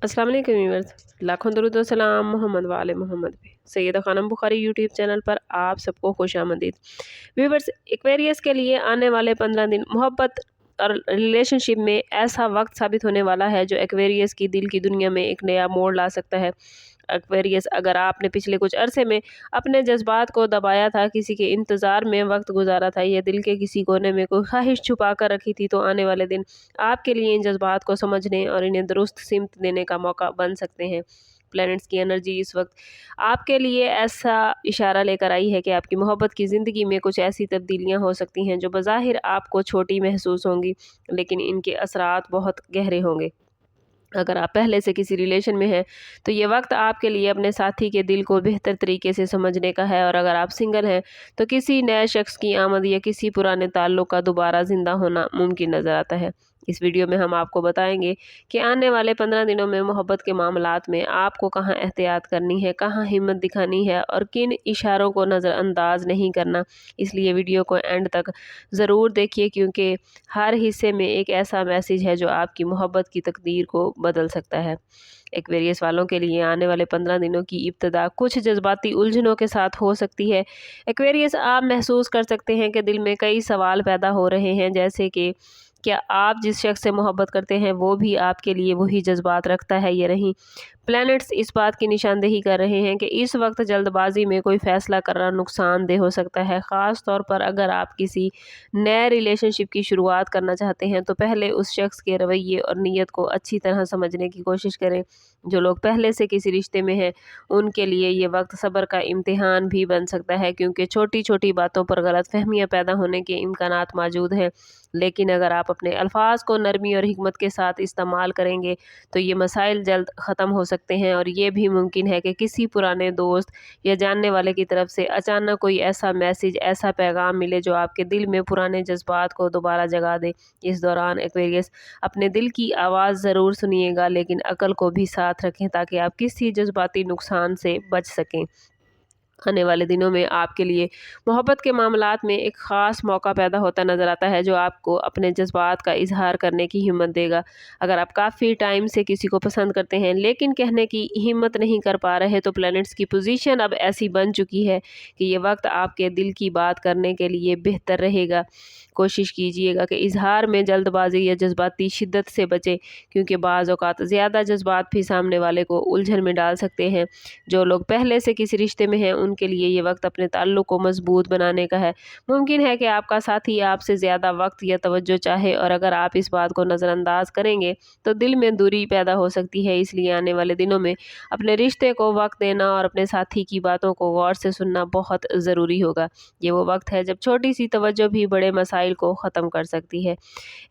अस्सलाम वालेकुम व्यूअर्स, लाखों दरूद व सलाम मोहम्मद वाले मोहम्मद पे। सैयदा खानम बुखारी यूट्यूब चैनल पर आप सबको खुशामदीद। व्यूअर्स, एक्वेरियस के लिए आने वाले 15 दिन मोहब्बत और रिलेशनशिप में ऐसा वक्त साबित होने वाला है जो एक्वेरियस की दिल की दुनिया में एक नया मोड़ ला सकता है। एक्वेरियस, अगर आपने पिछले कुछ अरसे में अपने जज्बात को दबाया था, किसी के इंतज़ार में वक्त गुजारा था या दिल के किसी कोने में कोई ख्वाहिश छुपा कर रखी थी, तो आने वाले दिन आपके लिए इन जज्बात को समझने और इन्हें दुरुस्त सिमत देने का मौका बन सकते हैं। प्लैनेट्स की एनर्जी इस वक्त आपके लिए ऐसा इशारा लेकर आई है कि आपकी मोहब्बत की ज़िंदगी में कुछ ऐसी तब्दीलियां हो सकती हैं जो बज़ाहिर आपको छोटी महसूस होंगी, लेकिन इनके असरात बहुत गहरे होंगे। अगर आप पहले से किसी रिलेशन में हैं तो ये वक्त आपके लिए अपने साथी के दिल को बेहतर तरीके से समझने का है, और अगर आप सिंगल हैं तो किसी नए शख्स की आमद या किसी पुराने ताल्लुक़ का दोबारा ज़िंदा होना मुमकिन नज़र आता है। इस वीडियो में हम आपको बताएंगे कि आने वाले 15 दिनों में मोहब्बत के मामलात में आपको कहाँ एहतियात करनी है, कहाँ हिम्मत दिखानी है और किन इशारों को नज़रअंदाज नहीं करना। इसलिए वीडियो को एंड तक ज़रूर देखिए, क्योंकि हर हिस्से में एक ऐसा मैसेज है जो आपकी मोहब्बत की तकदीर को बदल सकता है। एक्वेरियस वालों के लिए आने वाले 15 दिनों की इब्तिदा कुछ जज्बाती उलझनों के साथ हो सकती है। एक्वेरियस, आप महसूस कर सकते हैं कि दिल में कई सवाल पैदा हो रहे हैं, जैसे कि क्या आप जिस शख्स से मोहब्बत करते हैं वो भी आपके लिए वही जज्बात रखता है या नहीं। प्लैनेट्स इस बात की निशानदेही कर रहे हैं कि इस वक्त जल्दबाजी में कोई फ़ैसला करना नुकसानदेह हो सकता है। ख़ास तौर पर अगर आप किसी नए रिलेशनशिप की शुरुआत करना चाहते हैं तो पहले उस शख्स के रवैये और नीयत को अच्छी तरह समझने की कोशिश करें। जो लोग पहले से किसी रिश्ते में हैं उनके लिए ये वक्त सब्र का इम्तिहान भी बन सकता है, क्योंकि छोटी छोटी बातों पर गलतफहमियां पैदा होने के इम्कानात मौजूद हैं। लेकिन अगर आप अपने अल्फाज को नरमी और हिकमत के साथ इस्तेमाल करेंगे तो ये मसाइल जल्द ख़त्म हो सकते हैं, और ये भी मुमकिन है कि किसी पुराने दोस्त या जानने वाले की तरफ से अचानक कोई ऐसा मैसेज, ऐसा पैगाम मिले जो आपके दिल में पुराने जज्बात को दोबारा जगा दे। इस दौरान एक्वेरियस, अपने दिल की आवाज़ ज़रूर सुनिएगा, लेकिन अकल को भी साथ रखें ताकि आप किसी जज्बाती नुकसान से बच सकें। आने वाले दिनों में आपके लिए मोहब्बत के मामलात में एक ख़ास मौका पैदा होता नज़र आता है जो आपको अपने जज्बात का इजहार करने की हिम्मत देगा। अगर आप काफ़ी टाइम से किसी को पसंद करते हैं लेकिन कहने की हिम्मत नहीं कर पा रहे, तो प्लैनेट्स की पोजीशन अब ऐसी बन चुकी है कि ये वक्त आपके दिल की बात करने के लिए बेहतर रहेगा। कोशिश कीजिएगा कि इजहार में जल्दबाजी या जज्बाती शिद्दत से बचें, क्योंकि बाज़ औक़ात ज़्यादा जज्बात भी सामने वाले को उलझन में डाल सकते हैं। जो लोग पहले से किसी रिश्ते में हैं उनके लिए ये वक्त अपने ताल्लुक़ को मजबूत बनाने का है। मुमकिन है कि आपका साथी आपसे ज़्यादा वक्त या तवज्जो चाहे, और अगर आप इस बात को नज़रअंदाज करेंगे तो दिल में दूरी पैदा हो सकती है। इसलिए आने वाले दिनों में अपने रिश्ते को वक्त देना और अपने साथी की बातों को गौर से सुनना बहुत ज़रूरी होगा। ये वो वक्त है जब छोटी सी तवज्जो भी बड़े मसाइल को ख़त्म कर सकती है।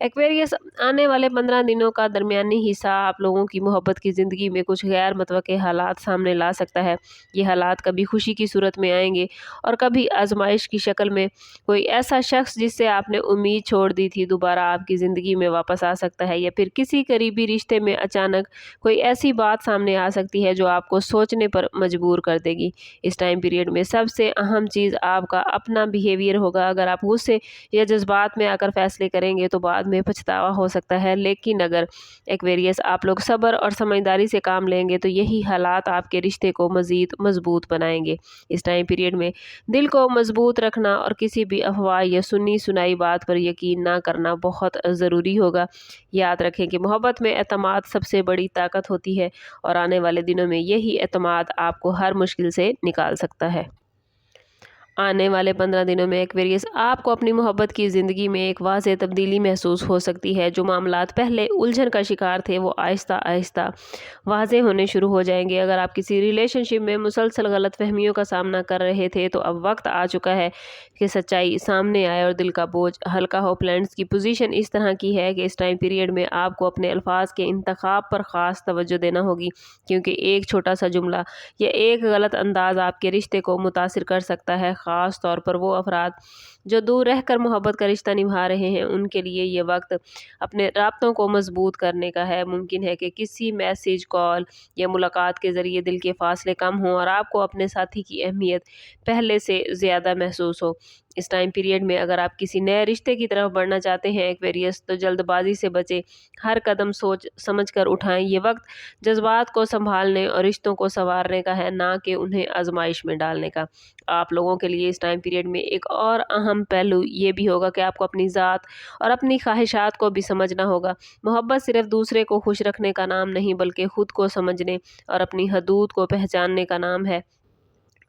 एक्वेरियस, आने वाले 15 दिनों का दरमियानी हिस्सा आप लोगों की मोहब्बत की ज़िंदगी में कुछ गैर मुतवक्के हालात सामने ला सकता है। ये हालात कभी खुशी की सूरत में आएंगे और कभी आजमाइश की शक्ल में। कोई ऐसा शख्स जिससे आपने उम्मीद छोड़ दी थी दोबारा आपकी ज़िंदगी में वापस आ सकता है, या फिर किसी करीबी रिश्ते में अचानक कोई ऐसी बात सामने आ सकती है जो आपको सोचने पर मजबूर कर देगी। इस टाइम पीरियड में सबसे अहम चीज़ आपका अपना बिहेवियर होगा। अगर आप गुस्से या जज्बात में आकर फैसले करेंगे तो बाद में पछतावा हो सकता है, लेकिन अगर एक्वेरियस आप लोग सब्र और समझदारी से काम लेंगे तो यही हालात आपके रिश्ते को मज़ीद मजबूत बनाएंगे। इस टाइम पीरियड में दिल को मजबूत रखना और किसी भी अफवाह या सुनी सुनाई बात पर यकीन ना करना बहुत ज़रूरी होगा। याद रखें कि मोहब्बत में एतमाद सबसे बड़ी ताकत होती है, और आने वाले दिनों में यही एतमाद आपको हर मुश्किल से निकाल सकता है। आने वाले 15 दिनों में एक्वेरियस, आपको अपनी मोहब्बत की ज़िंदगी में एक वाज़ेह तब्दीली महसूस हो सकती है। जो मामलात पहले उलझन का शिकार थे वो आहिस्ता आहिस्ता वाज़ेह होने शुरू हो जाएंगे। अगर आप किसी रिलेशनशिप में मुसलसल गलतफहमियों का सामना कर रहे थे तो अब वक्त आ चुका है कि सच्चाई सामने आए और दिल का बोझ हल्का हो। प्लैनेट्स की पोजीशन इस तरह की है कि इस टाइम पीरियड में आपको अपने अल्फाज के इंतखाब पर ख़ास तवज्जो देना होगी, क्योंकि एक छोटा सा जुमला या एक गलत अंदाज आपके रिश्ते को मुतासिर कर सकता है। ख़ास तौर पर वो अफराद जो दूर रहकर मोहब्बत का रिश्ता निभा रहे हैं उनके लिए ये वक्त अपने राब्तों को मजबूत करने का है। मुमकिन है कि किसी मैसेज, कॉल या मुलाकात के ज़रिए दिल के फासले कम हों और आपको अपने साथी की अहमियत पहले से ज़्यादा महसूस हो। اس ٹائم پیریڈ میں اگر آپ کسی نئے رشتے کی طرف بڑھنا چاہتے ہیں ایکویریس، تو جلد بازی سے بچیں، ہر قدم سوچ سمجھ کر اٹھائیں۔ یہ وقت جذبات کو سنبھالنے اور رشتوں کو سنوارنے کا ہے، نہ کہ انہیں آزمائش میں ڈالنے کا۔ آپ لوگوں کے لیے اس ٹائم پیریڈ میں ایک اور اہم پہلو یہ بھی ہوگا کہ آپ کو اپنی ذات اور اپنی خواہشات کو بھی سمجھنا ہوگا۔ محبت صرف دوسرے کو خوش رکھنے کا نام نہیں، بلکہ خود کو سمجھنے اور اپنی حدود کو پہچاننے کا نام ہے۔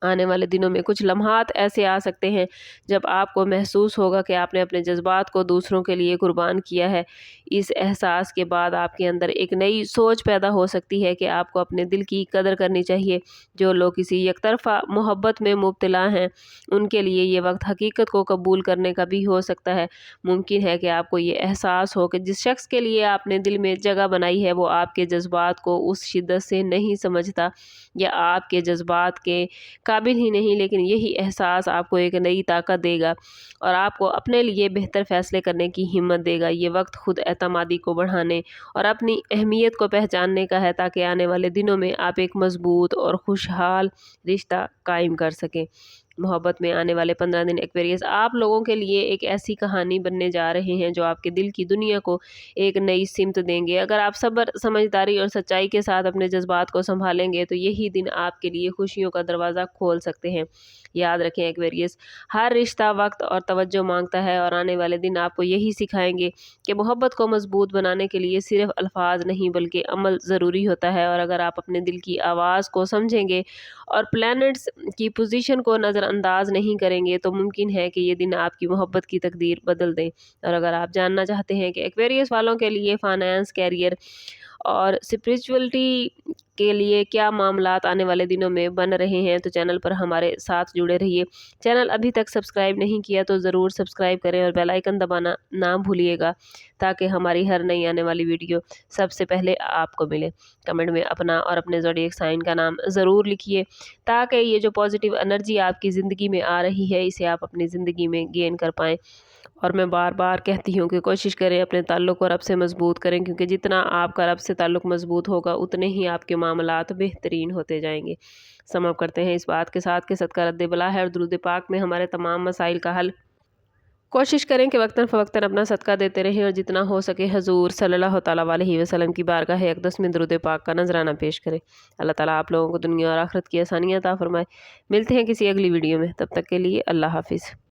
آنے والے دنوں میں کچھ لمحات ایسے آ سکتے ہیں جب آپ کو محسوس ہوگا کہ آپ نے اپنے جذبات کو دوسروں کے لیے قربان کیا ہے۔ اس احساس کے بعد آپ کے اندر ایک نئی سوچ پیدا ہو سکتی ہے کہ آپ کو اپنے دل کی قدر کرنی چاہیے۔ جو لوگ کسی یک طرفہ محبت میں مبتلا ہیں، ان کے لیے یہ وقت حقیقت کو قبول کرنے کا بھی ہو سکتا ہے۔ ممکن ہے کہ آپ کو یہ احساس ہو کہ جس شخص کے لیے آپ نے دل میں جگہ بنائی ہے وہ آپ کے جذبات کو اس شدت سے نہیں سمجھتا یا آپ کے جذبات کے قابل ہی نہیں، لیکن یہی احساس آپ کو ایک نئی طاقت دے گا اور آپ کو اپنے لیے بہتر فیصلے کرنے کی ہمت دے گا۔ یہ وقت خود اعتمادی کو بڑھانے اور اپنی اہمیت کو پہچاننے کا ہے، تاکہ آنے والے دنوں میں آپ ایک مضبوط اور خوشحال رشتہ قائم کر سکیں۔ محبت میں آنے والے 15 دن ایکویریس آپ لوگوں کے لیے ایک ایسی کہانی بننے جا رہے ہیں جو آپ کے دل کی دنیا کو ایک نئی سمت دیں گے۔ اگر آپ صبر، سمجھداری اور سچائی کے ساتھ اپنے جذبات کو سنبھالیں گے تو یہی دن آپ کے لیے خوشیوں کا دروازہ کھول سکتے ہیں۔ یاد رکھیں ایکویریس، ہر رشتہ وقت اور توجہ مانگتا ہے، اور آنے والے دن آپ کو یہی سکھائیں گے کہ محبت کو مضبوط بنانے کے لیے صرف الفاظ نہیں بلکہ عمل ضروری ہوتا ہے۔ اور اگر آپ اپنے دل کی آواز کو سمجھیں گے اور پلینٹس کی پوزیشن کو نظر انداز نہیں کریں گے تو ممکن ہے کہ یہ دن آپ کی محبت کی تقدیر بدل دیں۔ اور اگر آپ جاننا چاہتے ہیں کہ ایکویریس والوں کے لیے فائنانس، کیریئر اور اسپرچولیٹی کے لیے کیا معاملات آنے والے دنوں میں بن رہے ہیں، تو چینل پر ہمارے ساتھ جڑے رہیے۔ چینل ابھی تک سبسکرائب نہیں کیا تو ضرور سبسکرائب کریں اور بیل آئیکن دبانا نہ بھولیے گا، تاکہ ہماری ہر نئی آنے والی ویڈیو سب سے پہلے آپ کو ملے۔ کمنٹ میں اپنا اور اپنے زوڈیک سائن کا نام ضرور لکھیے، تاکہ یہ جو پازیٹیو انرجی آپ کی زندگی میں آ رہی ہے اسے آپ اپنی زندگی میں گین کر پائیں۔ اور میں بار بار کہتی ہوں کہ کوشش کریں اپنے تعلق کو رب سے مضبوط کریں، کیونکہ جتنا آپ کا رب سے تعلق مضبوط ہوگا اتنے ہی آپ کے معاملات بہترین ہوتے جائیں گے۔ سم اپ کرتے ہیں اس بات کے ساتھ کہ صدقہ رد بلا ہے اور درود پاک میں ہمارے تمام مسائل کا حل۔ کوشش کریں کہ وقتاً فوقتاً اپنا صدقہ دیتے رہیں اور جتنا ہو سکے حضور صلی اللہ تعالیٰ علیہ وسلم کی بارگاہ اقدس میں درود پاک کا نذرانہ پیش کریں۔ اللہ تعالیٰ آپ لوگوں کو دنیا اور آخرت کی آسانیاں عطا فرمائے۔ ملتے ہیں کسی اگلی ویڈیو میں، تب تک کے لیے اللہ حافظ۔